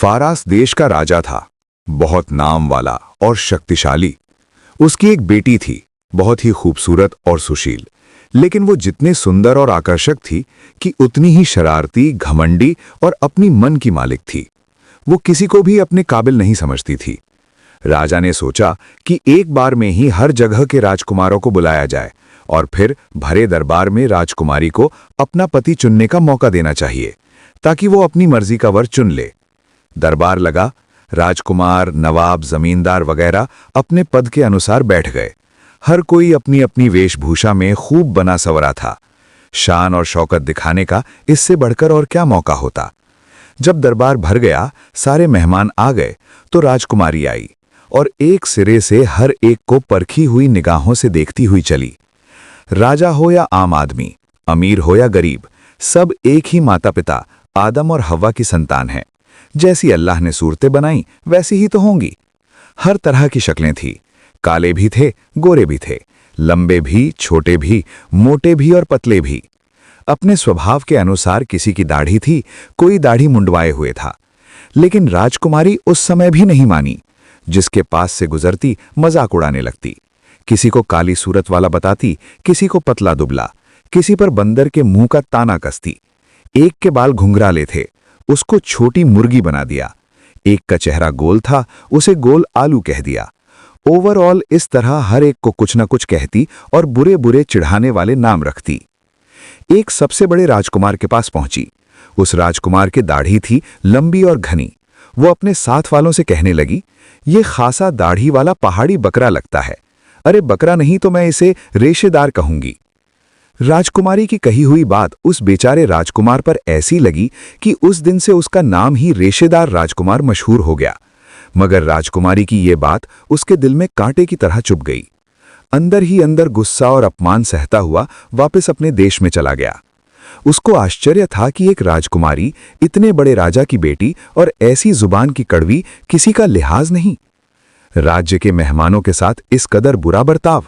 फारास देश का राजा था, बहुत नाम वाला और शक्तिशाली। उसकी एक बेटी थी, बहुत ही खूबसूरत और सुशील, लेकिन वो जितने सुंदर और आकर्षक थी कि उतनी ही शरारती, घमंडी और अपनी मन की मालिक थी। वो किसी को भी अपने काबिल नहीं समझती थी। राजा ने सोचा कि एक बार में ही हर जगह के राजकुमारों को बुलाया जाए और फिर भरे दरबार में राजकुमारी को अपना पति चुनने का मौका देना चाहिए, ताकि वो अपनी मर्जी का वर चुन ले। दरबार लगा। राजकुमार, नवाब, जमींदार वगैरह अपने पद के अनुसार बैठ गए। हर कोई अपनी अपनी वेशभूषा में खूब बना सवरा था। शान और शौकत दिखाने का इससे बढ़कर और क्या मौका होता। जब दरबार भर गया, सारे मेहमान आ गए, तो राजकुमारी आई और एक सिरे से हर एक को परखी हुई निगाहों से देखती हुई चली। राजा हो या आम आदमी, अमीर हो या गरीब, सब एक ही माता पिता आदम और हव्वा की संतान हैं। जैसी अल्लाह ने सूरतें बनाई वैसी ही तो होंगी। हर तरह की शक्लें थी, काले भी थे, गोरे भी थे, लंबे भी, छोटे भी, मोटे भी और पतले भी। अपने स्वभाव के अनुसार किसी की दाढ़ी थी, कोई दाढ़ी मुंडवाए हुए था। लेकिन राजकुमारी उस समय भी नहीं मानी। जिसके पास से गुजरती मजाक उड़ाने लगती। किसी को काली सूरत वाला बताती, किसी को पतला दुबला, किसी पर बंदर के मुंह का ताना कसती। एक के बाल घुंघराले थे, उसको छोटी मुर्गी बना दिया। एक का चेहरा गोल था, उसे गोल आलू कह दिया। ओवरऑल इस तरह हर एक को कुछ न कुछ कहती और बुरे बुरे चिढ़ाने वाले नाम रखती। एक सबसे बड़े राजकुमार के पास पहुंची। उस राजकुमार की दाढ़ी थी लंबी और घनी। वो अपने साथ वालों से कहने लगी, ये खासा दाढ़ी वाला पहाड़ी बकरा लगता है। अरे बकरा नहीं तो मैं इसे रेशेदार कहूंगी। राजकुमारी की कही हुई बात उस बेचारे राजकुमार पर ऐसी लगी कि उस दिन से उसका नाम ही रेशेदार राजकुमार मशहूर हो गया। मगर राजकुमारी की ये बात उसके दिल में कांटे की तरह चुभ गई। अंदर ही अंदर गुस्सा और अपमान सहता हुआ वापस अपने देश में चला गया। उसको आश्चर्य था कि एक राजकुमारी, इतने बड़े राजा की बेटी और ऐसी जुबान की कड़वी, किसी का लिहाज नहीं। राज्य के मेहमानों के साथ इस कदर बुरा बर्ताव।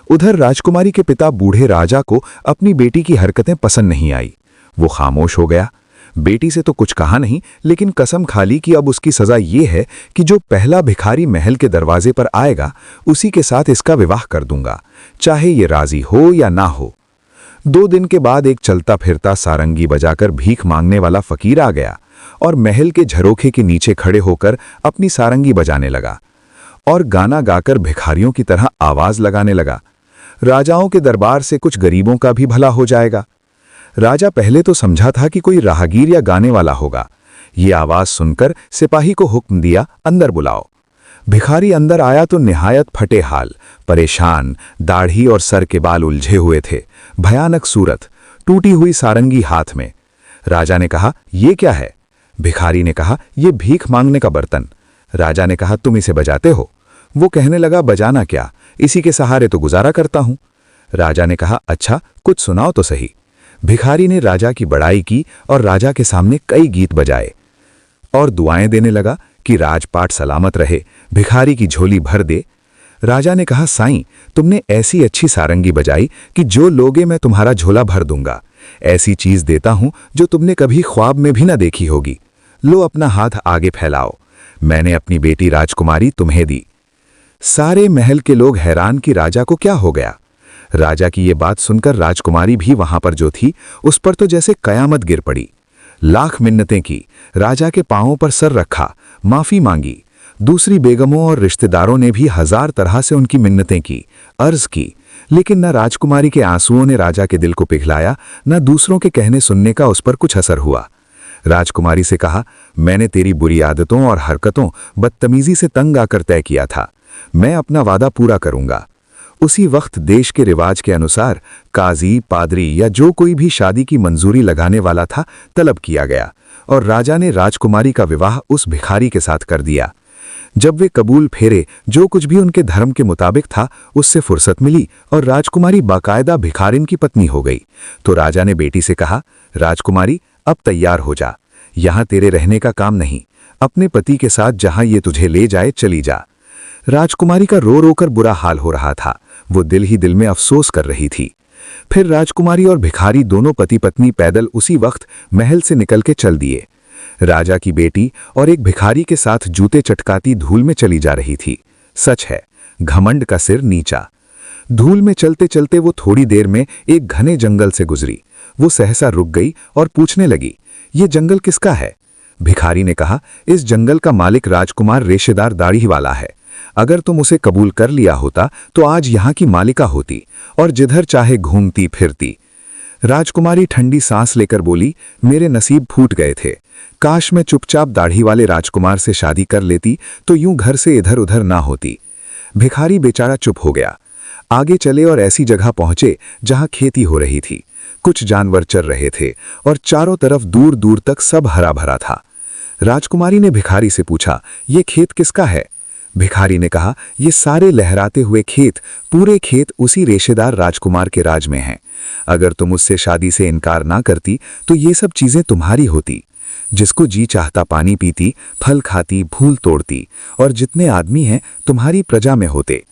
उधर राजकुमारी के पिता बूढ़े राजा को अपनी बेटी की हरकतें पसंद नहीं आई। वो खामोश हो गया। बेटी से तो कुछ कहा नहीं, लेकिन कसम खा ली कि अब उसकी सजा ये है कि जो पहला भिखारी महल के दरवाजे पर आएगा, उसी के साथ इसका विवाह कर दूंगा, चाहे ये राजी हो या ना हो। 2 दिन के बाद एक चलता फिरता सारंगी बजाकर भीख मांगने वाला फकीर आ गया और महल के झरोखे के नीचे खड़े होकर अपनी सारंगी बजाने लगा और गाना गाकर भिखारियों की तरह आवाज लगाने लगा। राजाओं के दरबार से कुछ गरीबों का भी भला हो जाएगा। राजा पहले तो समझा था कि कोई राहगीर या गाने वाला होगा। ये आवाज सुनकर सिपाही को हुक्म दिया, अंदर बुलाओ। भिखारी अंदर आया तो निहायत फटे हाल, परेशान, दाढ़ी और सर के बाल उलझे हुए थे, भयानक सूरत, टूटी हुई सारंगी हाथ में। राजा ने कहा, ये क्या है? भिखारी ने कहा, ये भीख मांगने का बर्तन। राजा ने कहा, तुम इसे बजाते हो? वो कहने लगा, बजाना क्या, इसी के सहारे तो गुजारा करता हूं। राजा ने कहा, अच्छा कुछ सुनाओ तो सही। भिखारी ने राजा की बड़ाई की और राजा के सामने कई गीत बजाए और दुआएं देने लगा कि राजपाट सलामत रहे, भिखारी की झोली भर दे। राजा ने कहा, साईं, तुमने ऐसी अच्छी सारंगी बजाई कि जो लोगे मैं तुम्हारा झोला भर दूंगा। ऐसी चीज देता हूं जो तुमने कभी ख्वाब में भी ना देखी होगी। लो अपना हाथ आगे फैलाओ, मैंने अपनी बेटी राजकुमारी तुम्हें दी। सारे महल के लोग हैरान कि राजा को क्या हो गया। राजा की ये बात सुनकर राजकुमारी भी वहां पर जो थी, उस पर तो जैसे कयामत गिर पड़ी। लाख मिन्नतें की, राजा के पांवों पर सर रखा, माफी मांगी। दूसरी बेगमों और रिश्तेदारों ने भी 1000 तरह से उनकी मिन्नतें की, अर्ज की, लेकिन न राजकुमारी के आंसुओं ने राजा के दिल को पिघलाया, न दूसरों के कहने सुनने का उस पर कुछ असर हुआ। राजकुमारी से कहा, मैंने तेरी बुरी आदतों और हरकतों, बदतमीजी से तंग आकर तय किया था। मैं अपना वादा पूरा करूंगा। उसी वक्त देश के रिवाज के अनुसार काजी, पादरी या जो कोई भी शादी की मंजूरी लगाने वाला था, तलब किया गया और राजा ने राजकुमारी का विवाह उस भिखारी के साथ कर दिया। जब वे कबूल फेरे, जो कुछ भी उनके धर्म के मुताबिक था, उससे फुर्सत मिली और राजकुमारी बाकायदा भिखारिन की पत्नी हो गई। तो राजा ने बेटी से कहा, राजकुमारी अब तैयार हो जा, यहां तेरे रहने का काम नहीं, अपने पति के साथ जहां ये तुझे ले जाए चली जा। राजकुमारी का रो रो कर बुरा हाल हो रहा था। वो दिल ही दिल में अफसोस कर रही थी। फिर राजकुमारी और भिखारी दोनों पति पत्नी पैदल उसी वक्त महल से निकल के चल दिए। राजा की बेटी और एक भिखारी के साथ जूते चटकाती धूल में चली जा रही थी। सच है, घमंड का सिर नीचा। धूल में चलते चलते वो थोड़ी देर में एक घने जंगल से गुजरी। वो सहसा रुक गई और पूछने लगी, ये जंगल किसका है? भिखारी ने कहा, इस जंगल का मालिक राजकुमार रेशेदार दाढ़ी वाला है। अगर तुम उसे कबूल कर लिया होता तो आज यहाँ की मालिका होती और जिधर चाहे घूमती फिरती। राजकुमारी ठंडी सांस लेकर बोली, मेरे नसीब फूट गए थे। काश मैं चुपचाप दाढ़ी वाले राजकुमार से शादी कर लेती तो यूं घर से इधर उधर ना होती। भिखारी बेचारा चुप हो गया। आगे चले और ऐसी जगह पहुंचे जहां खेती हो रही थी। कुछ जानवर चर रहे थे और चारों तरफ दूर दूर तक सब हरा भरा था। राजकुमारी ने भिखारी से पूछा, ये खेत किसका है? भिखारी ने कहा, ये सारे लहराते हुए खेत, पूरे खेत उसी रेशेदार राजकुमार के राज में हैं। अगर तुम उससे शादी से इनकार ना करती तो ये सब चीजें तुम्हारी होती। जिसको जी चाहता पानी पीती, फल खाती, फूल तोड़ती और जितने आदमी हैं तुम्हारी प्रजा में होते।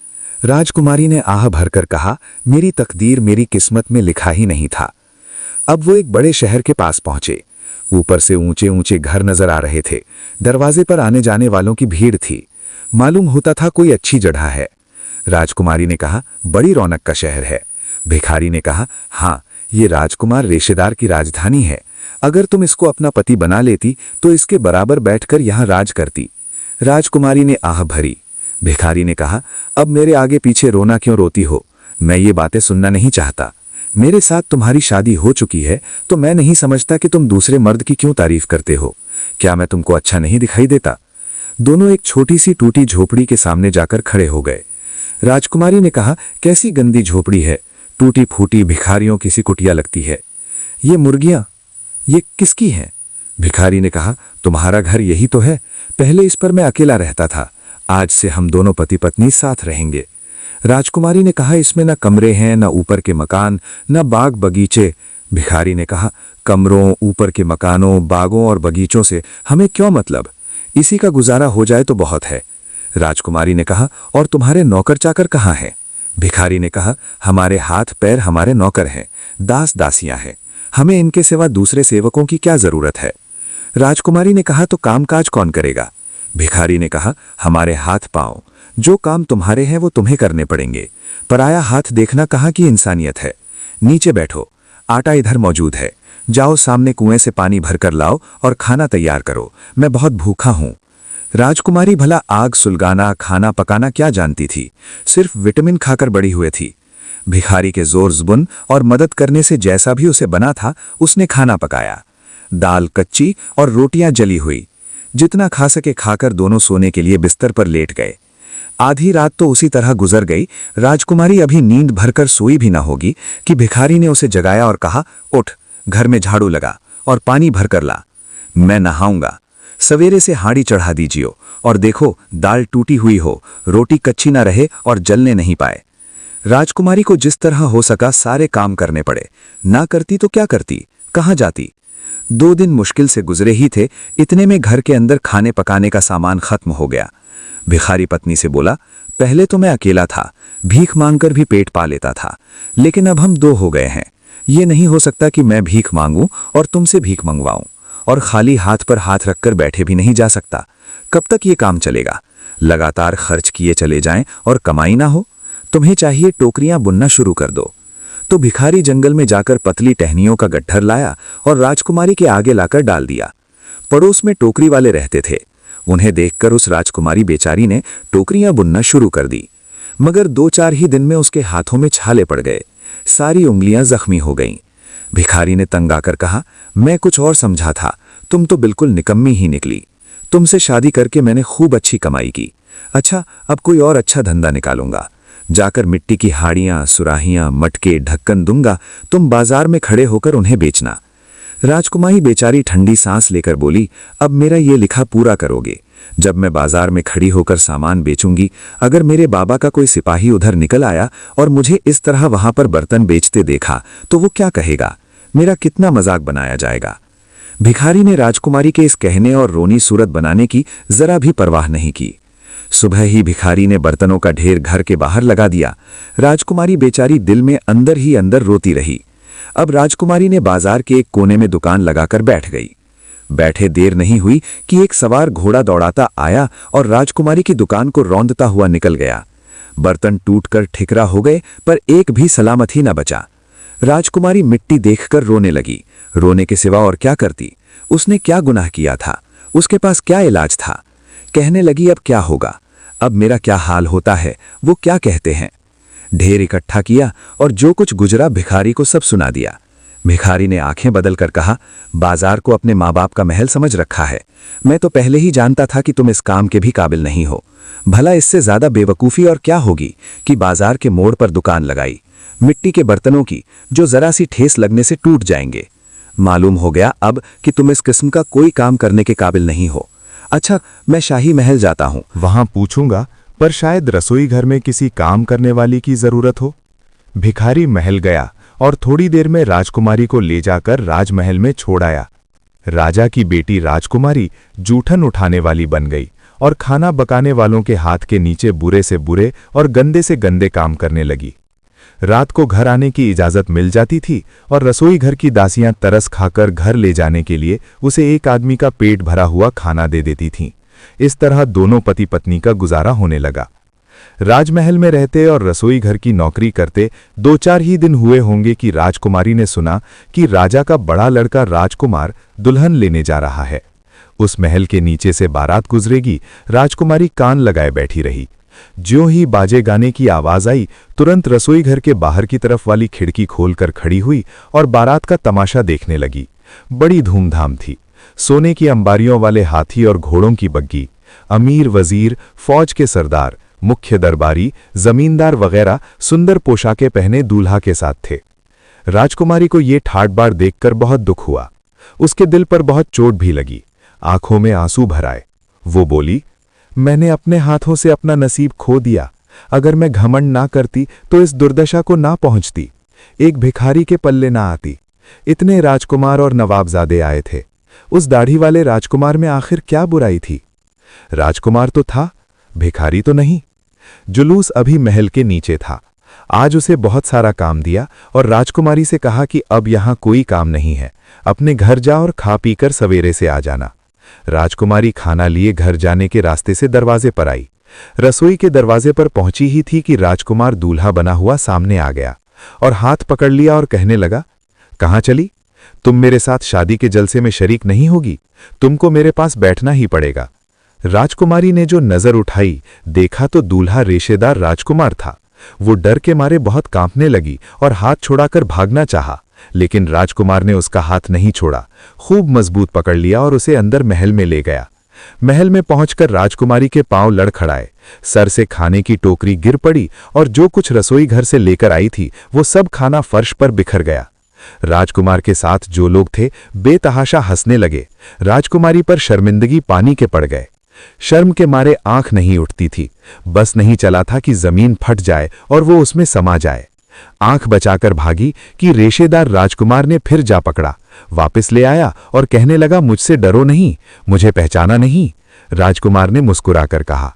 राजकुमारी ने आह भरकर कहा, मेरी तकदीर मेरी किस्मत में लिखा ही नहीं था। अब वो एक बड़े शहर के पास पहुंचे। ऊपर से ऊंचे ऊंचे घर नजर आ रहे थे। दरवाजे पर आने जाने वालों की भीड़ थी। मालूम होता था कोई अच्छी जगह है। राजकुमारी ने कहा, बड़ी रौनक का शहर है। भिखारी ने कहा, हाँ, ये राजकुमार रेशेदार की राजधानी है। अगर तुम इसको अपना पति बना लेती तो इसके बराबर बैठकर यहाँ राज करती। राजकुमारी ने आह भरी। भिखारी ने कहा, अब मेरे आगे पीछे रोना क्यों रोती हो? मैं ये बातें सुनना नहीं चाहता। मेरे साथ तुम्हारी शादी हो चुकी है तो मैं नहीं समझता कि तुम दूसरे मर्द की क्यों तारीफ करते हो। क्या मैं तुमको अच्छा नहीं दिखाई देता? दोनों एक छोटी सी टूटी झोपड़ी के सामने जाकर खड़े हो गए। राजकुमारी ने कहा, कैसी गंदी झोपड़ी है, टूटी फूटी, भिखारियों की सी कुटिया लगती है। ये मुर्गियां, ये किसकी हैं? भिखारी ने कहा, तुम्हारा घर यही तो है। पहले इस पर मैं अकेला रहता था, आज से हम दोनों पति पत्नी साथ रहेंगे। राजकुमारी ने कहा, इसमें न कमरे हैं, न ऊपर के मकान, न बाग बगीचे। भिखारी ने कहा, कमरों, ऊपर के मकानों, बागों और बगीचों से हमें क्यों मतलब? इसी का गुजारा हो जाए तो बहुत है। राजकुमारी ने कहा, और तुम्हारे नौकर चाकर कहाँ हैं? भिखारी ने कहा, हमारे हाथ पैर हमारे नौकर हैं, दास दासियां हैं। हमें इनके सिवा दूसरे सेवकों की क्या जरूरत है? राजकुमारी ने कहा, तो कामकाज कौन करेगा? भिखारी ने कहा, हमारे हाथ पांव, जो काम तुम्हारे हैं वो तुम्हें करने पड़ेंगे। पराया हाथ देखना कहाँ की इंसानियत है। नीचे बैठो, आटा इधर मौजूद है। जाओ सामने कुएं से पानी भरकर लाओ और खाना तैयार करो, मैं बहुत भूखा हूं। राजकुमारी भला आग सुलगाना, खाना पकाना क्या जानती थी? सिर्फ विटामिन खाकर बड़ी हुई थी। भिखारी के जोर जुबन और मदद करने से जैसा भी उसे बना था उसने खाना पकाया। दाल कच्ची और रोटियां जली हुई। जितना खा सके खाकर दोनों सोने के लिए बिस्तर पर लेट गए। आधी रात तो उसी तरह गुजर गई। राजकुमारी अभी नींद भरकर सोई भी ना होगी कि भिखारी ने उसे जगाया और कहा, उठ, घर में झाड़ू लगा और पानी भरकर ला, मैं नहाऊंगा। सवेरे से हांडी चढ़ा दीजिए और देखो दाल टूटी हुई हो, रोटी कच्ची ना रहे और जलने नहीं पाए। राजकुमारी को जिस तरह हो सका सारे काम करने पड़े। ना करती तो क्या करती, कहाँ जाती? 2 दिन मुश्किल से गुजरे ही थे, इतने में घर के अंदर खाने पकाने का सामान खत्म हो गया। भिखारी पत्नी से बोला, पहले तो मैं अकेला था, भीख मांगकर भी पेट पा लेता था, लेकिन अब हम 2 हो गए हैं। ये नहीं हो सकता कि मैं भीख मांगूं और तुमसे भीख मंगवाऊं, और खाली हाथ पर हाथ रखकर बैठे भी नहीं जा सकता। कब तक ये काम चलेगा? लगातार खर्च किए चले जाएं और कमाई ना हो। तुम्हें चाहिए टोकरियां बुनना शुरू कर दो। तो भिखारी जंगल में जाकर पतली टहनियों का गट्ठर लाया और राजकुमारी के आगे लाकर डाल दिया। पड़ोस में टोकरी वाले रहते थे। उन्हें देखकर उस राजकुमारी बेचारी ने टोकरियां बुनना शुरू कर दी, मगर 2-4 ही दिन में उसके हाथों में छाले पड़ गए, सारी उंगलियां जख्मी हो गईं। भिखारी ने तंग आकर कहा, मैं कुछ और समझा था, तुम तो बिल्कुल निकम्मी ही निकली। तुमसे शादी करके मैंने खूब अच्छी कमाई की। अच्छा, अब कोई और अच्छा धंधा निकालूंगा। जाकर मिट्टी की हाड़ियां, सुराहियां, मटके, ढक्कन दूंगा, तुम बाजार में खड़े होकर उन्हें बेचना। राजकुमारी बेचारी ठंडी सांस लेकर बोली, अब मेरा ये लिखा पूरा करोगे। जब मैं बाजार में खड़ी होकर सामान बेचूंगी, अगर मेरे बाबा का कोई सिपाही उधर निकल आया और मुझे इस तरह वहां पर बर्तन बेचते देखा तो वो क्या कहेगा? मेरा कितना मजाक बनाया जाएगा। भिखारी ने राजकुमारी के इस कहने और रोनी सूरत बनाने की जरा भी परवाह नहीं की। सुबह ही भिखारी ने बर्तनों का ढेर घर के बाहर लगा दिया। राजकुमारी बेचारी दिल में अंदर ही अंदर रोती रही। अब राजकुमारी ने बाजार के एक कोने में दुकान लगाकर बैठ गई। बैठे देर नहीं हुई कि एक सवार घोड़ा दौड़ाता आया और राजकुमारी की दुकान को रौंदता हुआ निकल गया। बर्तन टूटकर ठिकरा हो गए, पर एक भी सलामत ही न बचा। राजकुमारी मिट्टी देखकर रोने लगी। रोने के सिवा और क्या करती? उसने क्या गुनाह किया था? उसके पास क्या इलाज था? कहने लगी, अब क्या होगा? अब मेरा क्या हाल होता है वो क्या कहते हैं? ढेर इकट्ठा किया और जो कुछ गुजरा भिखारी को सब सुना दिया। भिखारी ने आंखें बदलकर कहा, बाजार को अपने माँ बाप का महल समझ रखा है। मैं तो पहले ही जानता था कि तुम इस काम के भी काबिल नहीं हो। भला इससे ज्यादा बेवकूफ़ी और क्या होगी कि बाजार के मोड़ पर दुकान लगाई, मिट्टी के बर्तनों की, जो जरा सी ठेस लगने से टूट जाएंगे। मालूम हो गया अब कि तुम इस किस्म का कोई काम करने के काबिल नहीं हो। अच्छा, मैं शाही महल जाता हूँ। वहां पूछूंगा, पर शायद रसोई घर में किसी काम करने वाली की जरूरत हो। भिखारी महल गया और थोड़ी देर में राजकुमारी को ले जाकर राजमहल में छोड़ आया। राजा की बेटी राजकुमारी जूठन उठाने वाली बन गई और खाना पकाने वालों के हाथ के नीचे बुरे से बुरे और गंदे से गंदे काम करने लगी। रात को घर आने की इजाजत मिल जाती थी और रसोई घर की दासियां तरस खाकर घर ले जाने के लिए उसे एक आदमी का पेट भरा हुआ खाना दे देती थीं। इस तरह दोनों पति पत्नी का गुजारा होने लगा। राजमहल में रहते और रसोई घर की नौकरी करते 2-4 ही दिन हुए होंगे कि राजकुमारी ने सुना कि राजा का बड़ा लड़का राजकुमार दुल्हन लेने जा रहा है। उस महल के नीचे से बारात गुजरेगी, राजकुमारी कान लगाए बैठी रही। ज्यों ही बाजे गाने की आवाज आई, तुरंत रसोई घर के बाहर की तरफ वाली खिड़की खोलकर खड़ी हुई और बारात का तमाशा देखने लगी। बड़ी धूमधाम थी। सोने की अंबारियों वाले हाथी और घोड़ों की बग्गी, अमीर वजीर, फौज के सरदार, मुख्य दरबारी, जमींदार वगैरह सुंदर पोशाकें पहने दूल्हा के साथ थे। राजकुमारी को ये ठाट बाट देखकर बहुत दुख हुआ। उसके दिल पर बहुत चोट भी लगी। आंखों में आंसू भर आए। वो बोली, मैंने अपने हाथों से अपना नसीब खो दिया। अगर मैं घमंड ना करती तो इस दुर्दशा को ना पहुंचती, एक भिखारी के पल्ले ना आती। इतने राजकुमार और नवाबजादे आए थे। उस दाढ़ी वाले राजकुमार में आखिर क्या बुराई थी? राजकुमार तो था, भिखारी तो नहीं। जुलूस अभी महल के नीचे था। आज उसे बहुत सारा काम दिया और राजकुमारी से कहा कि अब यहां कोई काम नहीं है, अपने घर जा और खा पीकर सवेरे से आ जाना। राजकुमारी खाना लिए घर जाने के रास्ते से दरवाजे पर आई। रसोई के दरवाजे पर पहुंची ही थी कि राजकुमार दूल्हा बना हुआ सामने आ गया और हाथ पकड़ लिया और कहने लगा, कहाँ चली? तुम मेरे साथ शादी के जलसे में शरीक नहीं होगी, तुमको मेरे पास बैठना ही पड़ेगा। राजकुमारी ने जो नजर उठाई, देखा तो दूल्हा रेशेदार राजकुमार था। वो डर के मारे बहुत कांपने लगी और हाथ छुड़ाकर भागना चाहा, लेकिन राजकुमार ने उसका हाथ नहीं छोड़ा, खूब मजबूत पकड़ लिया और उसे अंदर महल में ले गया। महल में पहुंचकर राजकुमारी के पांव लड़खड़ाए, सर से खाने की टोकरी गिर पड़ी और जो कुछ रसोई घर से लेकर आई थी वो सब खाना फर्श पर बिखर गया। राजकुमार के साथ जो लोग थे बेतहाशा हंसने लगे। राजकुमारी पर शर्मिंदगी पानी के पड़ गए। शर्म के मारे आंख नहीं उठती थी। बस नहीं चला था कि जमीन फट जाए और वो उसमें समा जाए। आंख बचाकर भागी कि रेशेदार राजकुमार ने फिर जा पकड़ा, वापस ले आया और कहने लगा, मुझसे डरो नहीं, मुझे पहचाना नहीं? राजकुमार ने मुस्कुराकर कहा,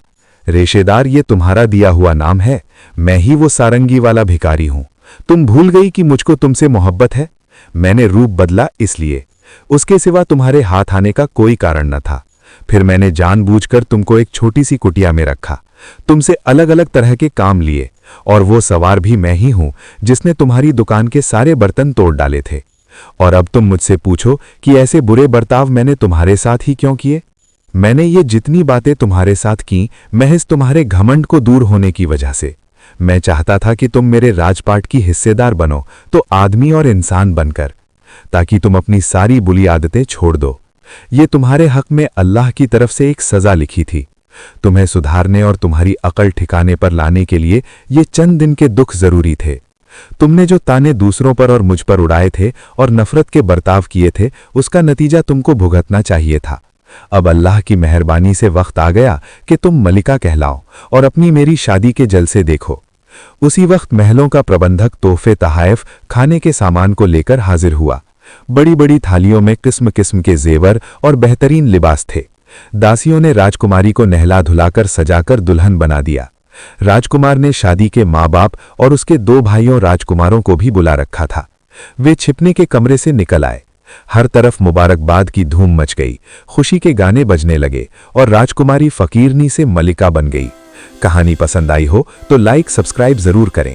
रेशेदार, ये तुम्हारा दिया हुआ नाम है। मैं ही वो सारंगी वाला भिखारी हूं। तुम भूल गई कि मुझको तुमसे मोहब्बत है? मैंने रूप बदला इसलिए, उसके सिवा तुम्हारे हाथ आने का कोई कारण न था। फिर मैंने जानबूझकर तुमको एक छोटी सी कुटिया में रखा, तुमसे अलग अलग तरह के काम लिए, और वो सवार भी मैं ही हूं जिसने तुम्हारी दुकान के सारे बर्तन तोड़ डाले थे। और अब तुम मुझसे पूछो कि ऐसे बुरे बर्ताव मैंने तुम्हारे साथ ही क्यों किए? मैंने ये जितनी बातें तुम्हारे साथ की, महज तुम्हारे घमंड को दूर होने की वजह से। मैं चाहता था कि तुम मेरे राजपाट की हिस्सेदार बनो, तो आदमी और इंसान बनकर, ताकि तुम अपनी सारी बुरी आदतें छोड़ दो। ये तुम्हारे हक में अल्लाह की तरफ से एक सजा लिखी थी। तुम्हें सुधारने और तुम्हारी अकल ठिकाने पर लाने के लिए ये चंद दिन के दुख जरूरी थे। तुमने जो ताने दूसरों पर और मुझ पर उड़ाए थे और नफरत के बर्ताव किए थे, उसका नतीजा तुमको भुगतना चाहिए था। अब अल्लाह की मेहरबानी से वक्त आ गया कि तुम मलिका कहलाओ और अपनी मेरी शादी के जलसे देखो। उसी वक्त महलों का प्रबंधक तोहफे तहाइफ खाने के सामान को लेकर हाजिर हुआ। बड़ी बड़ी थालियों में किस्म किस्म के जेवर और बेहतरीन लिबास थे। दासियों ने राजकुमारी को नहला धुलाकर सजाकर दुल्हन बना दिया। राजकुमार ने शादी के माँ बाप और उसके 2 भाइयों राजकुमारों को भी बुला रखा था। वे छिपने के कमरे से निकल आए। हर तरफ मुबारकबाद की धूम मच गई, खुशी के गाने बजने लगे और राजकुमारी फकीरनी से मलिका बन गई। कहानी पसंद आई हो तो लाइक सब्सक्राइब जरूर करें।